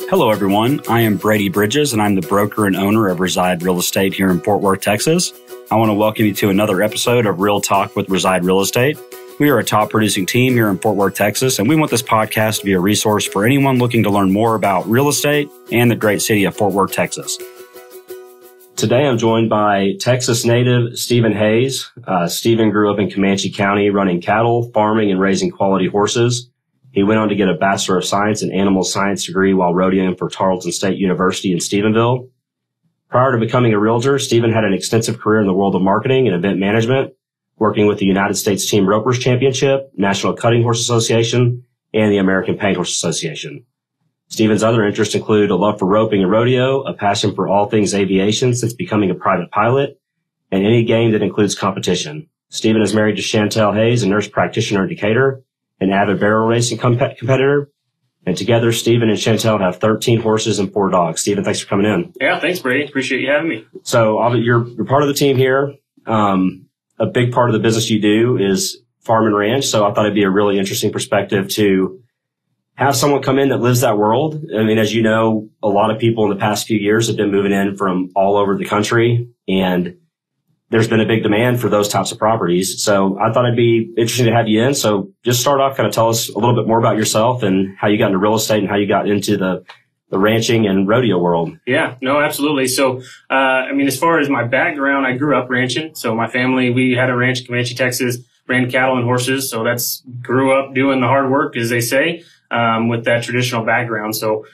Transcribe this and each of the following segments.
Hello, everyone. I am Brady Bridges, and I'm the broker and owner of Reside Real Estate here in Fort Worth, Texas. I want to welcome you to another episode of Real Talk with Reside Real Estate. We are a top producing team here in Fort Worth, Texas, and we want this podcast to be a resource for anyone looking to learn more about real estate and the great city of Fort Worth, Texas. Today, I'm joined by Texas native Steven Hayes. Steven grew up in Comanche County running cattle, farming, and raising quality horses. He went on to get a Bachelor of Science in Animal Science degree while rodeoing for Tarleton State University in Stephenville. Prior to becoming a realtor, Steven had an extensive career in the world of marketing and event management, working with the United States Team Ropers Championship, National Cutting Horse Association, and the American Paint Horse Association. Steven's other interests include a love for roping and rodeo, a passion for all things aviation since becoming a private pilot, and any game that includes competition. Steven is married to Chantel Hayes, a nurse practitioner in Decatur, an avid barrel racing competitor. And together, Steven and Chantel have 13 horses and 4 dogs. Steven, thanks for coming in. Yeah, thanks, Brady. Appreciate you having me. So you're part of the team here. A big part of the business you do is farm and ranch. So I thought it'd be a really interesting perspective to have someone come in that lives that world. I mean, as you know, a lot of people in the past few years have been moving in from all over the country, and there's been a big demand for those types of properties. So I thought it'd be interesting to have you in. So just start off, kind of tell us a little bit more about yourself and how you got into real estate and how you got into the ranching and rodeo world. Yeah, no, absolutely. So, as far as my background, I grew up ranching. So my family, we had a ranch in Comanche, Texas, ran cattle and horses. So grew up doing the hard work, as they say, with that traditional background. So,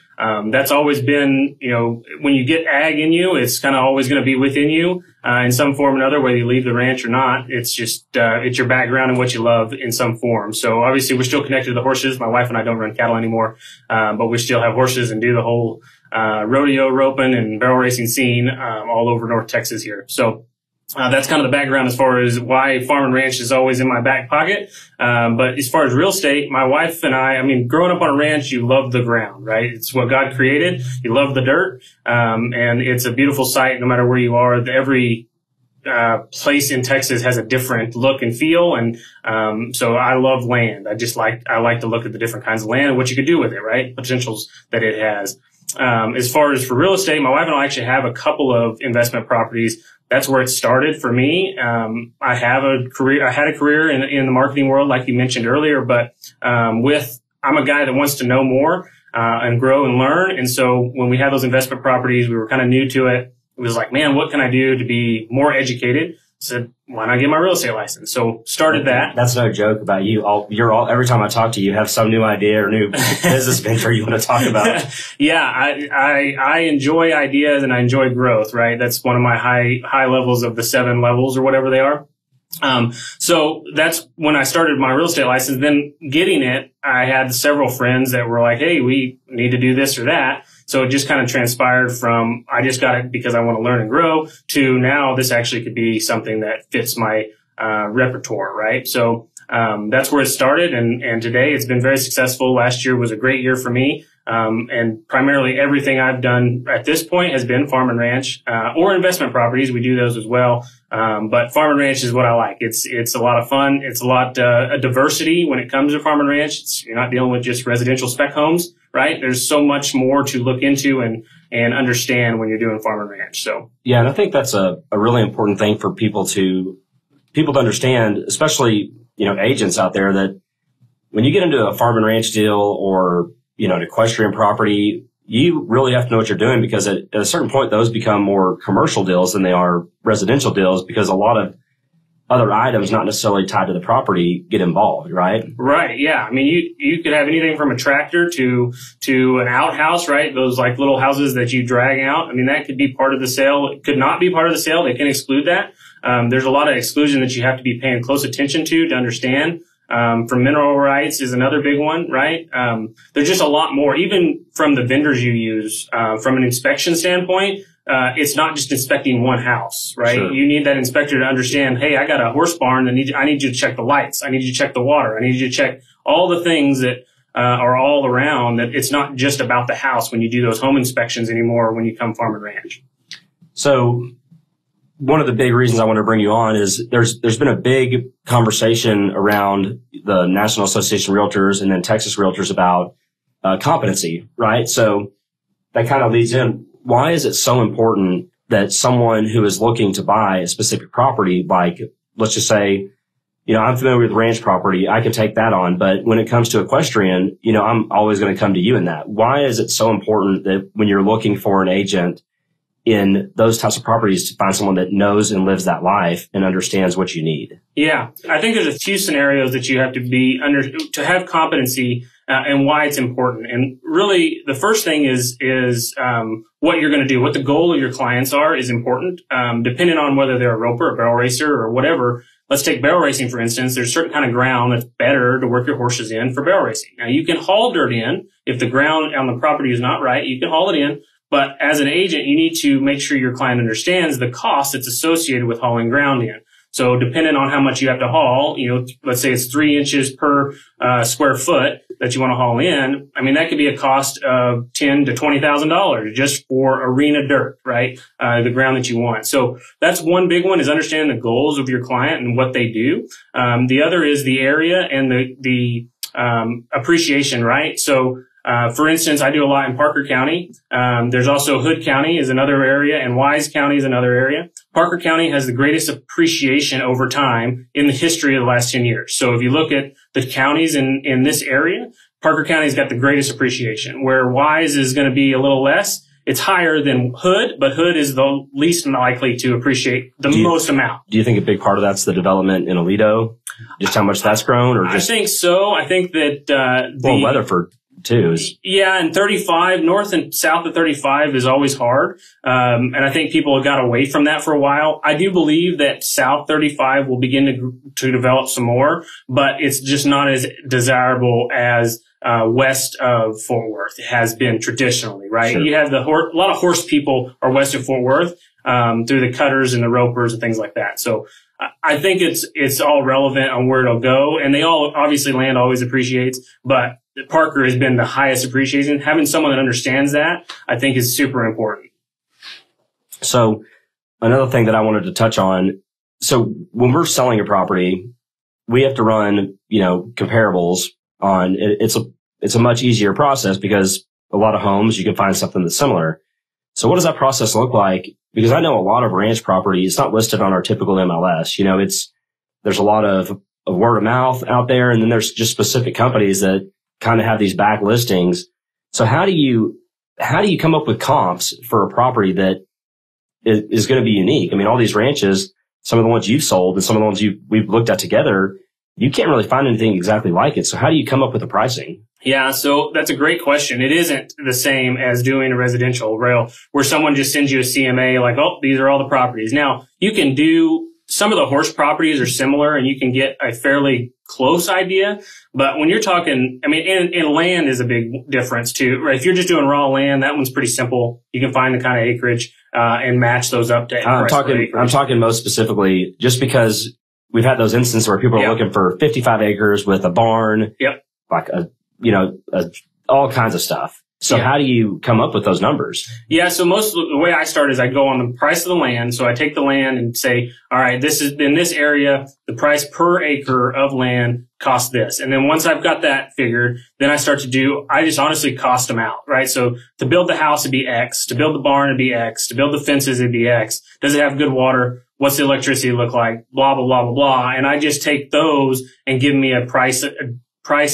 that's always been, when you get ag in you, it's kind of always going to be within you, in some form or another, whether you leave the ranch or not. It's just, it's your background and what you love in some form. So obviously we're still connected to the horses. My wife and I don't run cattle anymore, but we still have horses and do the whole, rodeo roping and barrel racing scene, all over North Texas here. So, that's kind of the background as far as why farm and ranch is always in my back pocket. But as far as real estate, my wife and I growing up on a ranch, you love the ground, right? It's what God created. You love the dirt. And it's a beautiful sight no matter where you are. Every place in Texas has a different look and feel. And so I love land. I like to look at the different kinds of land and what you could do with it, right? Potentials that it has. As far as for real estate, my wife and I actually have a couple of investment properties. That's where it started for me. I had a career in the marketing world, like you mentioned earlier, but I'm a guy that wants to know more, and grow and learn. And so when we had those investment properties, we were kind of new to it. It was like, man, what can I do to be more educated? Said, why not get my real estate license? So started that. That's no joke about you. Every time I talk to you, you have some new idea or new business venture you want to talk about. Yeah, I enjoy ideas and I enjoy growth, right? That's one of my high levels of the 7 levels or whatever they are. So that's when I started my real estate license. Then getting it, I had several friends that were like, hey, we need to do this or that. So it just kind of transpired from, I just got it because I want to learn and grow, to now this actually could be something that fits my, repertoire, right? So, that's where it started. And today it's been very successful. Last year was a great year for me. And primarily everything I've done at this point has been farm and ranch, or investment properties. We do those as well. But farm and ranch is what I like. It's a lot of fun. It's a lot, a diversity when it comes to farm and ranch. You're not dealing with just residential spec homes, right? There's so much more to look into and understand when you're doing farm and ranch. So. Yeah. And I think that's a really important thing for people to understand, especially, agents out there, that when you get into a farm and ranch deal or, an equestrian property, you really have to know what you're doing, because at a certain point, those become more commercial deals than they are residential deals, because a lot of other items not necessarily tied to the property get involved, right? Right. Yeah. You could have anything from a tractor to an outhouse, right? Those like little houses that you drag out. That could be part of the sale. It could not be part of the sale. They can exclude that. There's a lot of exclusion that you have to be paying close attention to understand. From mineral rights is another big one, right? There's just a lot more, even from the vendors you use, from an inspection standpoint. It's not just inspecting one house, right? Sure. You need that inspector to understand, hey, I got a horse barn. I need you to check the lights. I need you to check the water. I need you to check all the things that, are all around. That it's not just about the house when you do those home inspections anymore when you come farm and ranch. So one of the big reasons I want to bring you on is there's been a big conversation around the National Association of Realtors and then Texas Realtors about competency, right? So that kind of leads in. Why is it so important that someone who is looking to buy a specific property, like, let's just say, I'm familiar with ranch property. I can take that on. But when it comes to equestrian, I'm always going to come to you in that. Why is it so important that when you're looking for an agent in those types of properties to find someone that knows and lives that life and understands what you need? Yeah, I think there's a few scenarios that you have to be to have competency and why it's important. And really, the first thing is what you're going to do, what the goal of your clients are is important. Depending on whether they're a roper, a barrel racer, or whatever. Let's take barrel racing, for instance. There's a certain kind of ground that's better to work your horses in for barrel racing. Now, you can haul dirt in. If the ground on the property is not right, you can haul it in. But as an agent, you need to make sure your client understands the cost that's associated with hauling ground in. So depending on how much you have to haul, let's say it's 3 inches per square foot that you want to haul in. I mean, that could be a cost of $10,000 to $20,000 just for arena dirt, right? The ground that you want. So that's one big one, is understanding the goals of your client and what they do. The other is the area and the appreciation, right? So for instance, I do a lot in Parker County. There's also Hood County is another area, and Wise County is another area. Parker County has the greatest appreciation over time in the history of the last 10 years. So if you look at the counties in this area, Parker County's got the greatest appreciation, where Wise is going to be a little less. It's higher than Hood, but Hood is the least likely to appreciate the most amount. Do you think a big part of that's the development in Aledo? Just how much that's grown? Or just... I think so. I think that Weatherford too. Yeah, and 35, north and south of 35 is always hard. And I think people have got away from that for a while. I do believe that South 35 will begin to develop some more, but it's just not as desirable as west of Fort Worth has been traditionally, right? Sure. You have a lot of horse people are west of Fort Worth through the cutters and the ropers and things like that. So I think it's all relevant on where it'll go. And they all, obviously land always appreciates, but Parker has been the highest appreciation. Having someone that understands that, I think, is super important. So another thing that I wanted to touch on. So when we're selling a property, we have to run, comparables on it. It's a much easier process because a lot of homes, you can find something that's similar. So what does that process look like? Because I know a lot of ranch property, it's not listed on our typical MLS. There's a lot of word of mouth out there, and then there's just specific companies that kind of have these back listings. So how do you come up with comps for a property that is going to be unique? I mean, all these ranches, some of the ones you've sold and some of the ones we've looked at together, you can't really find anything exactly like it. So how do you come up with the pricing? Yeah, so that's a great question. It isn't the same as doing a residential rail where someone just sends you a CMA like, oh, these are all the properties. Now, you can do some of the horse properties are similar and you can get a fairly close idea. But when you're talking, I mean, and land is a big difference too, right? If you're just doing raw land, that one's pretty simple. You can find the kind of acreage, and match those up to I'm talking most specifically just because we've had those instances where people are looking for 55 acres with a barn, like all kinds of stuff. So how do you come up with those numbers? Yeah. So the way I start is I go on the price of the land. So I take the land and say, all right, this is in this area, the price per acre of land costs this. And then once I've got that figured, then I just honestly cost them out, right? So to build the house, it'd be X. To build the barn, it'd be X. To build the fences, it'd be X. Does it have good water? What's the electricity look like? Blah, blah, blah, blah, blah. And I just take those and give me a price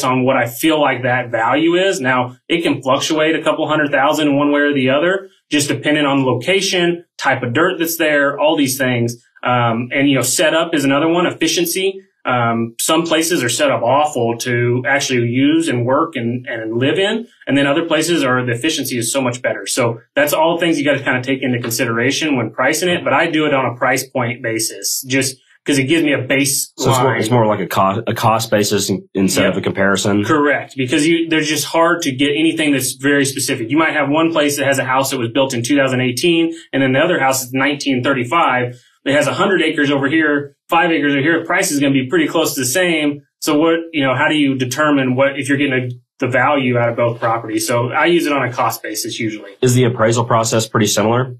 on what I feel like that value is. Now, it can fluctuate a couple $100,000 one way or the other, just depending on the location, type of dirt that's there, all these things. And setup is another one, efficiency. Some places are set up awful to actually use and work and live in. And then other places the efficiency is so much better. So that's all things you got to kind of take into consideration when pricing it. But I do it on a price point basis, just because it gives me a base line. It's more like a cost basis instead of a comparison. Correct. Because they're just hard to get anything that's very specific. You might have one place that has a house that was built in 2018, and then the other house is 1935. It has 100 acres over here, 5 acres over here. The price is going to be pretty close to the same. So how do you determine if you're getting the value out of both properties? So I use it on a cost basis usually. Is the appraisal process pretty similar?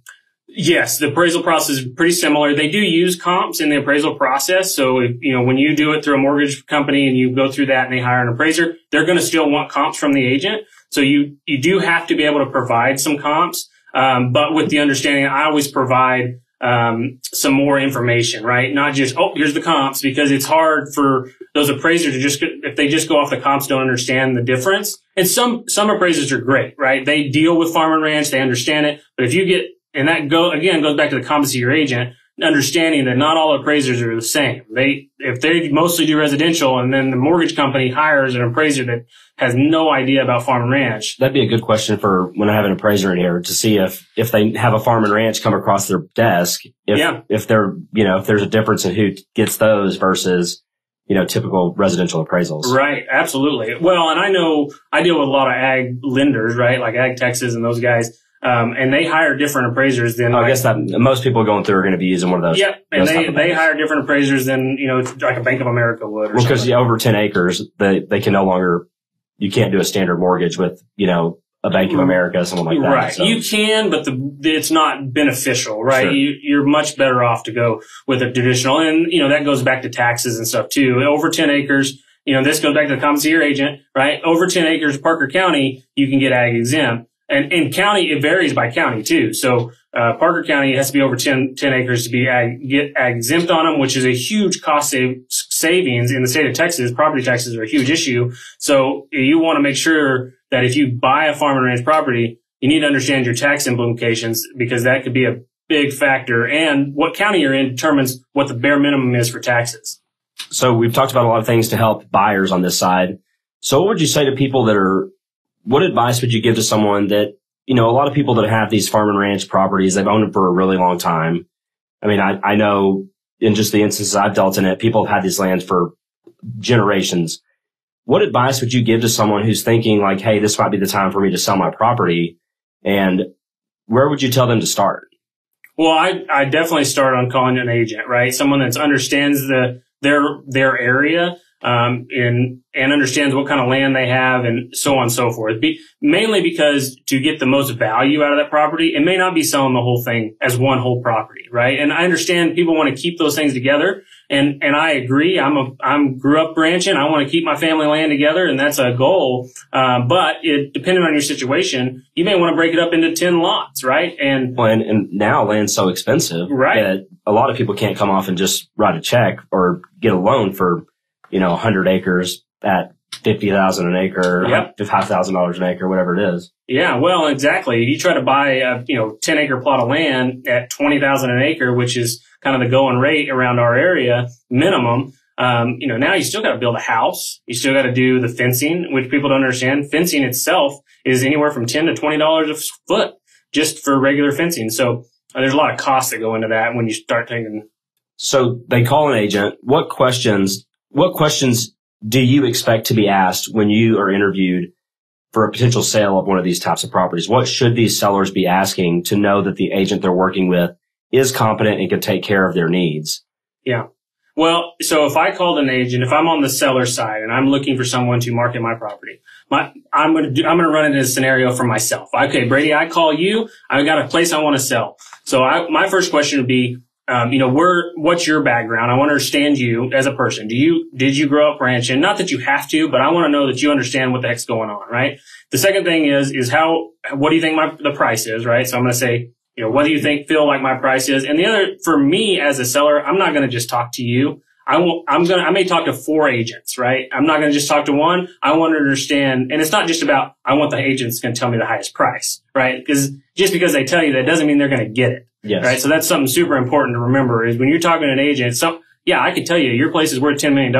Yes, the appraisal process is pretty similar. They do use comps in the appraisal process. So, when you do it through a mortgage company and you go through that and they hire an appraiser, they're going to still want comps from the agent. So you do have to be able to provide some comps. But with the understanding, I always provide some more information, right? Not just, oh, here's the comps, because it's hard for those appraisers to if they just go off the comps, don't understand the difference. And some appraisers are great, right? They deal with farm and ranch, they understand it. But if you get, and that goes back to the competency of your agent, understanding that not all appraisers are the same. If they mostly do residential and then the mortgage company hires an appraiser that has no idea about farm and ranch. That'd be a good question for when I have an appraiser in here to see if they have a farm and ranch come across their desk, if they're, if there's a difference in who gets those versus, typical residential appraisals. Right. Absolutely. Well, and I know I deal with a lot of ag lenders, right? Like Ag Texas and those guys. And they hire different appraisers than. I guess that most people going through are going to be using one of those. Yep. And they hire different appraisers than, like a Bank of America would. Well, because over 10 acres, they can no longer, you can't do a standard mortgage with, a Bank of America, something like that. Right. So. You can, but it's not beneficial, right? Sure. You're much better off to go with a traditional. And, that goes back to taxes and stuff too. Over 10 acres, this goes back to the competency of your agent, right? Over 10 acres, Parker County, you can get ag exempt. And in county, it varies by county too. So, Parker County has to be over 10 acres to get ag exempt on them, which is a huge cost savings in the state of Texas. Property taxes are a huge issue. So you want to make sure that if you buy a farm and ranch property, you need to understand your tax implications, because that could be a big factor. And what county you're in determines what the bare minimum is for taxes. So we've talked about a lot of things to help buyers on this side. So what would you say to people what advice would you give to someone that, a lot of people that have these farm and ranch properties, they've owned them for a really long time. I mean, I know in just the instances I've dealt in it, people have had these lands for generations. What advice would you give to someone who's thinking like, hey, this might be the time for me to sell my property? And where would you tell them to start? Well, I definitely start on calling an agent, right? Someone that understands their area. And understands what kind of land they have and so on and so forth. Mainly because to get the most value out of that property, it may not be selling the whole thing as one whole property, right? And I understand people want to keep those things together. And I agree. I'm grew up ranching. I want to keep my family land together, and that's a goal. But depending on your situation, you may want to break it up into 10 lots, right? And now land's so expensive, right? That a lot of people can't come off and just write a check or get a loan for 100 acres at $50,000 an acre, yep. $5,000 an acre, whatever it is. Yeah, well, exactly. You try to buy a 10 acre plot of land at $20,000 an acre, which is kind of the going rate around our area minimum. Now you still got to build a house. You still got to do the fencing, which people don't understand. Fencing itself is anywhere from $10 to $20 a foot just for regular fencing. So there's a lot of costs that go into that when you start taking. So they call an agent. What questions do you expect to be asked when you are interviewed for a potential sale of one of these types of properties? What should these sellers be asking to know that the agent they're working with is competent and can take care of their needs? Yeah. Well, so if I called an agent, if I'm on the seller side and I'm looking for someone to market my property, I'm going to run into a scenario for myself. Okay, Brady, I call you. I got a place I want to sell. So my first question would be, what's your background? I want to understand you as a person. Did you grow up ranching? Not that you have to, but I want to know that you understand what the heck's going on, right? The second thing is what do you think the price is, right? So I'm going to say, what do you feel like my price is? And the other, for me as a seller, I'm not going to just talk to you. I may talk to 4 agents, right? I'm not going to just talk to one. I want to understand, and it's not just about, I want the agents going to tell me the highest price, right? Because just because they tell you that doesn't mean they're going to get it. Yes. Right. So that's something super important to remember is when you're talking to an agent, I could tell you your place is worth $10 million.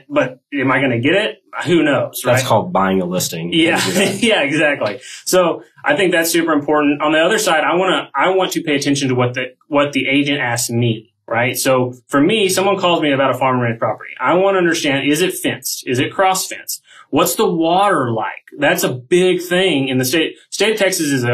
But am I going to get it? Who knows? Right? That's called buying a listing. Yeah. Yeah, exactly. So I think that's super important. On the other side, I want to pay attention to what the agent asks me. Right. So for me, someone calls me about a farm and ranch property. I want to understand, is it fenced? Is it cross fenced? What's the water like? That's a big thing in the state. State of Texas is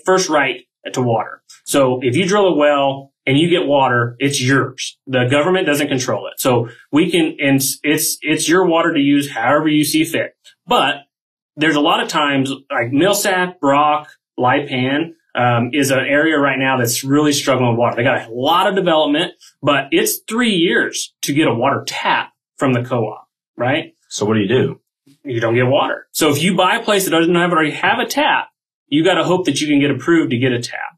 first right to water. So if you drill a well and you get water, it's yours. The government doesn't control it. So and it's your water to use however you see fit. But there's a lot of times like Millsap, Brock, Lipan, is an area right now that's really struggling with water. They got a lot of development, but it's 3 years to get a water tap from the co-op, right? So what do you do? you don't get water. So if you buy a place that doesn't already have a tap, you got to hope that you can get approved to get a tap.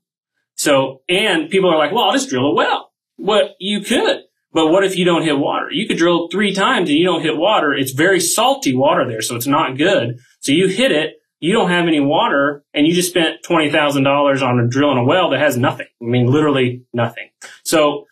So, and people are like, well, I'll just drill a well. Well, you could. But what if you don't hit water? You could drill 3 times and you don't hit water. It's very salty water there, so it's not good. So you hit it, you don't have any water, and you just spent $20,000 on drilling a well that has nothing. I mean, literally nothing. So,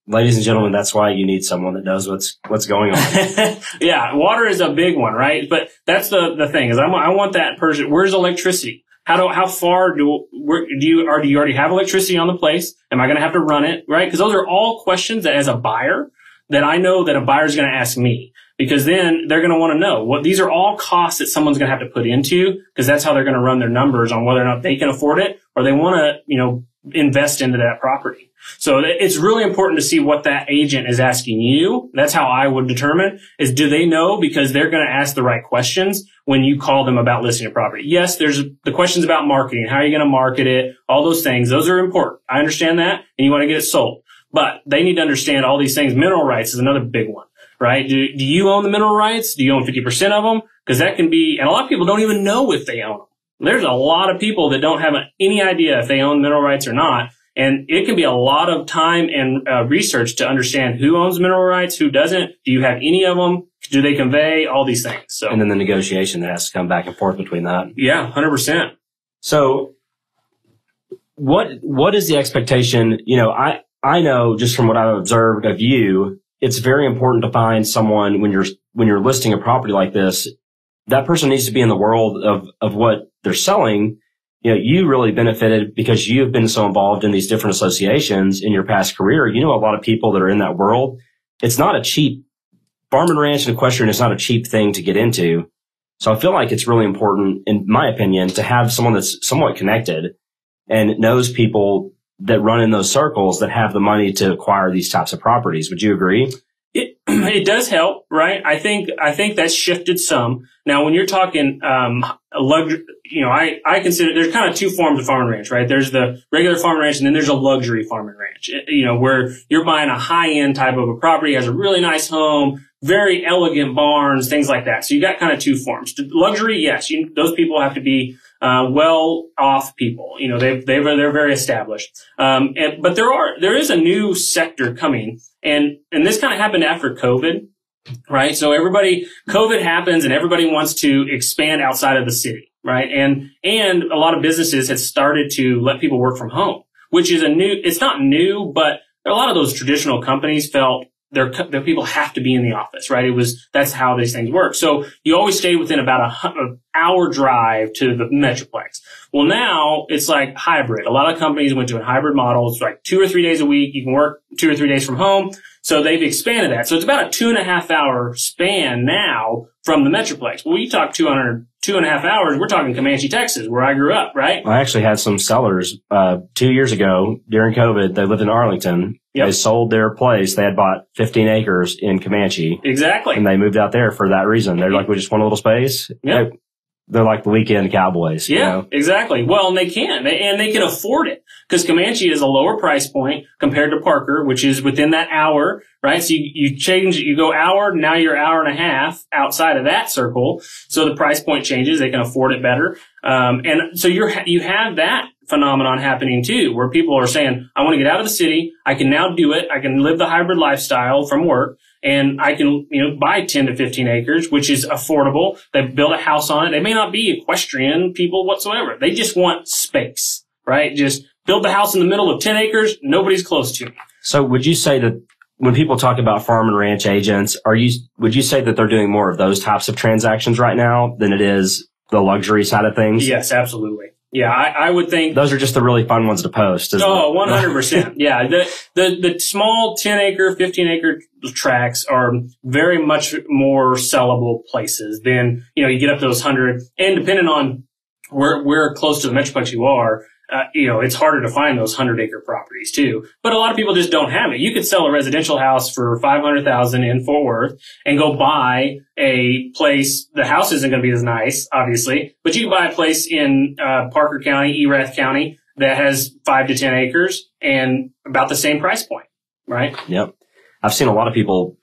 ladies and gentlemen, that's why you need someone that knows what's going on. yeah, water is a big one, right? But that's the thing is I want that person. Where's electricity? How far do you already have electricity on the place? Am I going to have to run it? Right? Because those are all questions that as a buyer that I know that a buyer is going to ask me, because then they're going to want to know what these are all costs that someone's going to have to put into, because that's how they're going to run their numbers on whether or not they can afford it or they want to, invest into that property. So it's really important to see what that agent is asking you. That's how I would determine is, do they know? Because they're going to ask the right questions when you call them about listing a property. Yes, there's the questions about marketing. How are you going to market it? All those things. Those are important. I understand that. And you want to get it sold. But they need to understand all these things. Mineral rights is another big one, right? Do you own the mineral rights? Do you own 50% of them? Because that can be, and a lot of people don't even know if they own them. There's a lot of people that don't have any idea if they own mineral rights or not. And it can be a lot of time and research to understand who owns mineral rights, who doesn't. Do you have any of them? Do they convey? All these things. So, and then the negotiation that has to come back and forth between that. Yeah, 100%. So what is the expectation? I know just from what I've observed of you, it's very important to find someone when you're listing a property like this. That person needs to be in the world of what they're selling. You really benefited because you've been so involved in these different associations in your past career. You know a lot of people that are in that world. It's not a cheap farm and ranch and equestrian. It's not a cheap thing to get into. So I feel like it's really important, in my opinion, to have someone that's somewhat connected and knows people that run in those circles that have the money to acquire these types of properties. Would you agree? It does help, right? I think that's shifted some. Now, when you're talking, luxury, I consider there's kind of 2 forms of farm and ranch, right? There's the regular farm and ranch, and then there's a luxury farm and ranch, where you're buying a high end type of a property, has a really nice home, very elegant barns, things like that. So you got kind of 2 forms. Luxury, yes, those people have to be well off people. They're very established. But there is a new sector coming, and this kind of happened after COVID, right? So COVID happens and everybody wants to expand outside of the city, right? And a lot of businesses have started to let people work from home, which is it's not new, but a lot of those traditional companies felt their people have to be in the office, right? That's how these things work. So you always stay within about an hour drive to the Metroplex. Well, now it's like hybrid. A lot of companies went to a hybrid model. It's like 2 or 3 days a week. You can work 2 or 3 days from home. So they've expanded that. So it's about a 2.5 hour span now from the Metroplex. Well, you talk 2.5 hours. We're talking Comanche, Texas, where I grew up, right? I actually had some sellers 2 years ago during COVID. They lived in Arlington. Yep. They sold their place. They had bought 15 acres in Comanche. Exactly. And they moved out there for that reason. They're like, we just want a little space. Yep. They're like the weekend cowboys. Yeah, exactly. Well, and they can. They can afford it because Comanche is a lower price point compared to Parker, which is within that hour, right? So you go hour, now you're hour and a half outside of that circle. So the price point changes. They can afford it better. And so you have that phenomenon happening too, where people are saying, I want to get out of the city. I can now do it. I can live the hybrid lifestyle from work. And I can, buy 10 to 15 acres, which is affordable. They build a house on it. They may not be equestrian people whatsoever. They just want space, right? Just build the house in the middle of 10 acres. Nobody's close to me. So would you say that when people talk about farm and ranch agents, would you say that they're doing more of those types of transactions right now than it is the luxury side of things? Yes, absolutely. Yeah, I would think those are just the really fun ones to post. 100%. Yeah. The small 10 acre, 15 acre tracts are very much more sellable places than, you get up to those 100, and depending on where close to the Metroplex you are, it's harder to find those 100-acre properties too. But a lot of people just don't have it. You could sell a residential house for $500,000 in Fort Worth and go buy a place. The house isn't going to be as nice, obviously, but you can buy a place in Parker County, Erath County that has 5 to 10 acres and about the same price point, right? Yep. I've seen a lot of people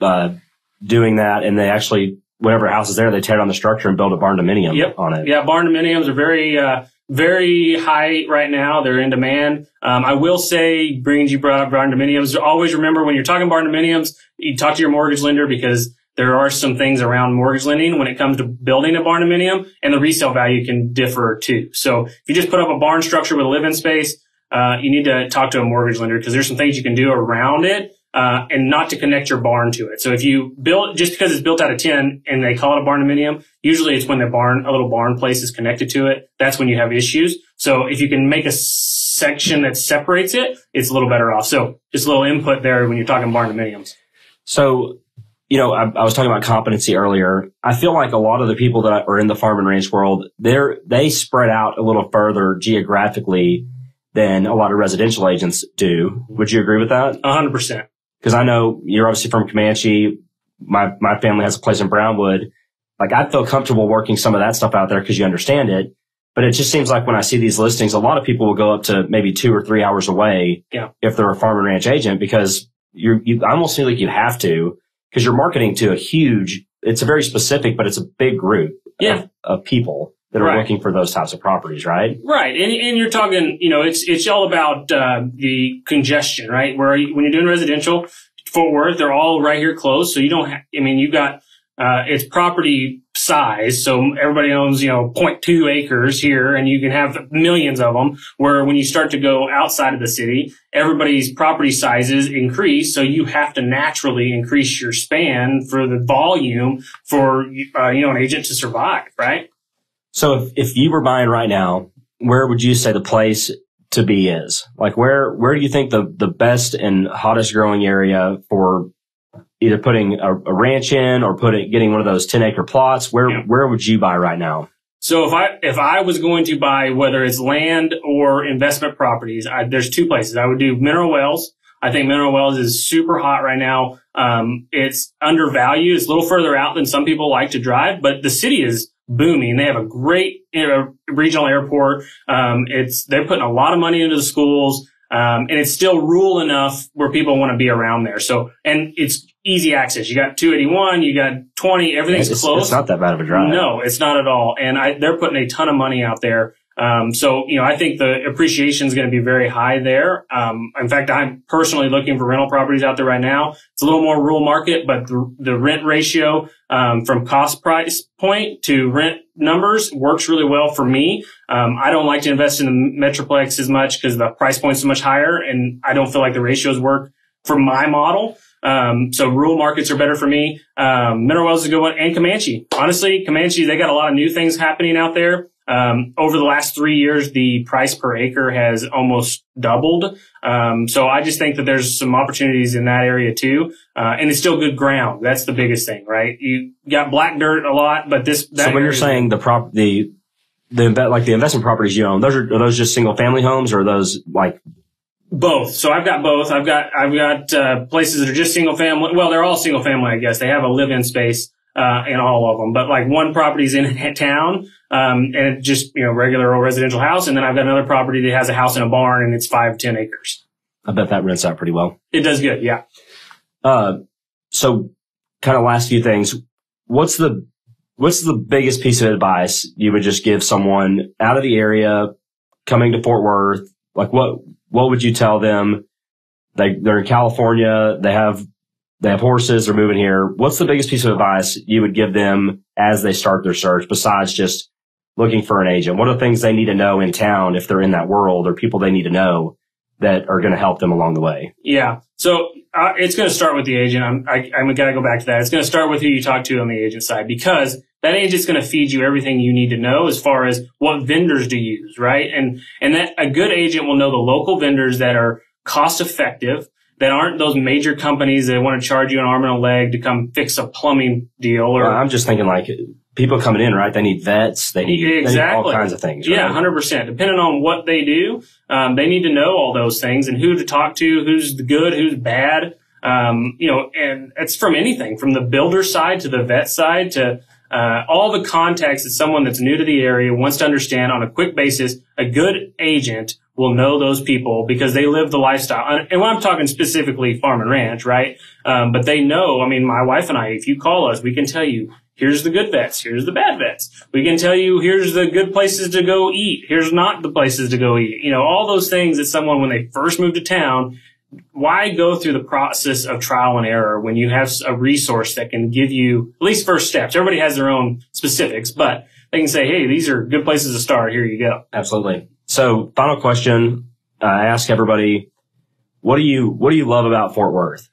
doing that, and they actually whatever house is there, they tear down the structure and build a barn dominium on it. Yeah, barn dominiums are very high right now. They're in demand. I will say, you brought up barn dominiums. Always remember when you're talking barn dominiums, you talk to your mortgage lender, because there are some things around mortgage lending when it comes to building a barn dominium, and the resale value can differ too. So if you just put up a barn structure with a live-in space, you need to talk to a mortgage lender, because there's some things you can do around it, and not to connect your barn to it. So if you build, just because it's built out of tin and they call it a barn dominium, usually it's when a little barn place is connected to it. That's when you have issues. So if you can make a section that separates it, it's a little better off. So just a little input there when you're talking barn dominiums. So, I was talking about competency earlier. I feel like a lot of the people that are in the farm and ranch world, they spread out a little further geographically than a lot of residential agents do. Would you agree with that? 100%. Because I know you're obviously from Comanche. My family has a place in Brownwood. Like, I'd feel comfortable working some of that stuff out there because you understand it. But it just seems like when I see these listings, a lot of people will go up to maybe 2 or 3 hours away if they're a farm and ranch agent, because you almost feel like you have to, because you're marketing to it's a very specific, but it's a big group of people that are looking for those types of properties, right? Right. And you're talking, it's all about the congestion, right? When you're doing residential, Fort Worth, they're all right here close. So you don't you've got, it's property size. So everybody owns, 0.2 acres here, and you can have millions of them, where when you start to go outside of the city, everybody's property sizes increase. So you have to naturally increase your span for the volume for, an agent to survive, right? So if you were buying right now, where would you say the place to be is? Like, where do you think the best and hottest growing area for either putting a ranch in or getting one of those 10-acre plots? Where would you buy right now? So if I was going to buy, whether it's land or investment properties, there's 2 places. I would do Mineral Wells. I think Mineral Wells is super hot right now. It's undervalued. It's a little further out than some people like to drive, but the city is booming. They have a great regional airport. They're putting a lot of money into the schools. And it's still rural enough where people want to be around there. So, and it's easy access. You got 281, you got 20, everything's close. It's not that bad of a drive. No, it's not at all. And they're putting a ton of money out there. So, I think the appreciation is going to be very high there. In fact, I'm personally looking for rental properties out there right now. It's a little more rural market, but the rent ratio, from cost price point to rent numbers works really well for me. I don't like to invest in the Metroplex as much because the price point's so much higher, and I don't feel like the ratios work for my model. So rural markets are better for me. Mineral Wells is a good one, and Comanche. Honestly, Comanche, they got a lot of new things happening out there. Over the last 3 years, the price per acre has almost doubled. So I just think that there's some opportunities in that area too. And it's still good ground. That's the biggest thing, right? You got black dirt a lot, but so when you're saying the investment properties you own, are those just single family homes, or are those like both? So I've got both. I've got places that are just single family. Well, they're all single family, I guess. They have a live-in space in all of them. But like one property's in town, and it's just, regular old residential house. And then I've got another property that has a house and a barn, and it's 5-10 acres. I bet that rents out pretty well. It does good. Yeah. So kind of last few things. What's the biggest piece of advice you would just give someone out of the area coming to Fort Worth? Like what would you tell them? They're in California. They have horses. They're moving here. What's the biggest piece of advice you would give them as they start their search, besides just looking for an agent? What are the things they need to know in town if they're in that world, or people they need to know that are going to help them along the way? Yeah. So it's going to start with the agent. I'm got to go back to that. It's going to start with who you talk to on the agent side, because that agent's going to feed you everything you need to know as far as what vendors to use, right? And that a good agent will know the local vendors that are cost effective, that aren't those major companies that want to charge you an arm and a leg to come fix a plumbing deal. Or I'm just thinking like people coming in, right? They need vets. They need all kinds of things. Right? Yeah, 100%. Depending on what they do, they need to know all those things and who to talk to, who's good, who's bad. And it's from anything, from the builder side to the vet side to all the context that someone that's new to the area wants to understand on a quick basis. A good agent will know those people because they live the lifestyle. And when I'm talking specifically farm and ranch, right? But they know, my wife and I, if you call us, we can tell you here's the good vets, here's the bad vets. We can tell you, here's the good places to go eat, here's not the places to go eat. All those things that someone, when they first move to town, why go through the process of trial and error when you have a resource that can give you at least first steps? Everybody has their own specifics, but they can say, hey, these are good places to start. Here you go. Absolutely. So final question. I ask everybody, what do you love about Fort Worth?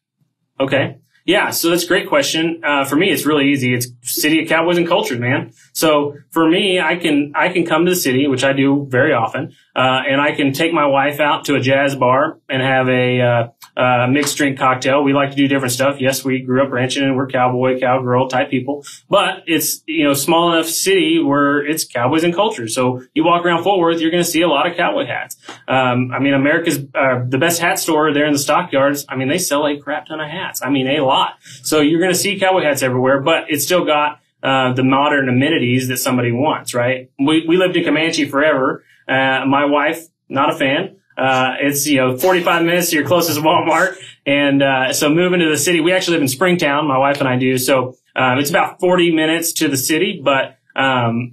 Okay. Yeah, so that's a great question. For me, it's really easy. It's city of cowboys and cultures, man. So for me, I can come to the city, which I do very often, and I can take my wife out to a jazz bar and have a mixed drink cocktail. We like to do different stuff. Yes, we grew up ranching and we're cowboy, cowgirl type people, but it's, small enough city where it's cowboys and cultures. So you walk around Fort Worth, you're going to see a lot of cowboy hats. America's, the best hat store there in the stockyards. They sell a crap ton of hats. A lot. So you're going to see cowboy hats everywhere, but it's still got the modern amenities that somebody wants, right? We lived in Comanche forever. My wife, not a fan. It's 45 minutes to your closest Walmart, and so moving to the city. We actually live in Springtown, my wife and I do. So it's about 40 minutes to the city, but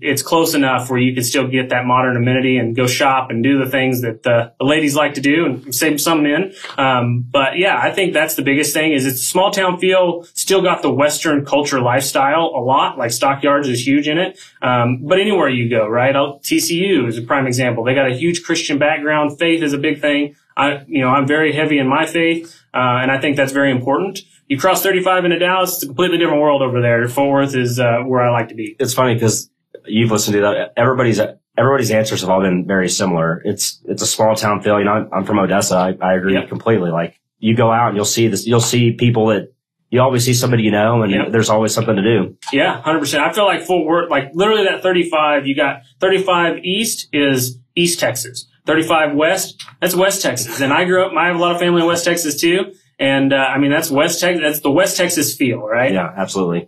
it's close enough where you can still get that modern amenity and go shop and do the things that the ladies like to do and save some in. But yeah, I think that's the biggest thing is it's small town feel, still got the Western culture lifestyle a lot, like Stockyards is huge in it. But anywhere you go, right? TCU is a prime example. They got a huge Christian background. Faith is a big thing. I'm very heavy in my faith, and I think that's very important. You cross 35 into Dallas, it's a completely different world over there. Fort Worth is where I like to be. It's funny because you've listened to that. Everybody's answers have all been very similar. It's a small town feel. I'm from Odessa. I agree completely. Like you go out and you'll see people that you always see somebody and there's always something to do. Yeah, 100%. I feel like Fort Worth, like literally that 35, you got 35 East is East Texas. 35 West, that's West Texas. And I have a lot of family in West Texas too. And, that's West Texas, that's the West Texas feel, right? Yeah, absolutely.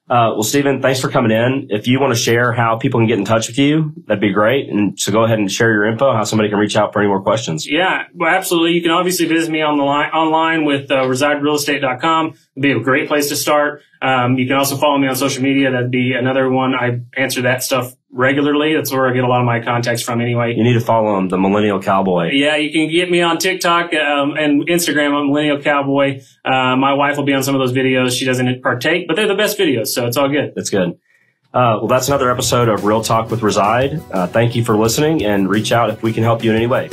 Well, Steven, thanks for coming in. If you want to share how people can get in touch with you, that'd be great. And so go ahead and share your info, how somebody can reach out for any more questions. Yeah, well, absolutely. You can obviously visit me online with residerealestate.com. It'd be a great place to start. You can also follow me on social media. That'd be another one. I answer that stuff regularly. That's where I get a lot of my contacts from anyway. You need to follow him, the Millennial Cowboy. Yeah, you can get me on TikTok and Instagram. I'm Millennial Cowboy. My wife will be on some of those videos. She doesn't partake, but they're the best videos, so it's all good. That's good. Well, that's another episode of Real Talk with Reside. Thank you for listening, and reach out if we can help you in any way.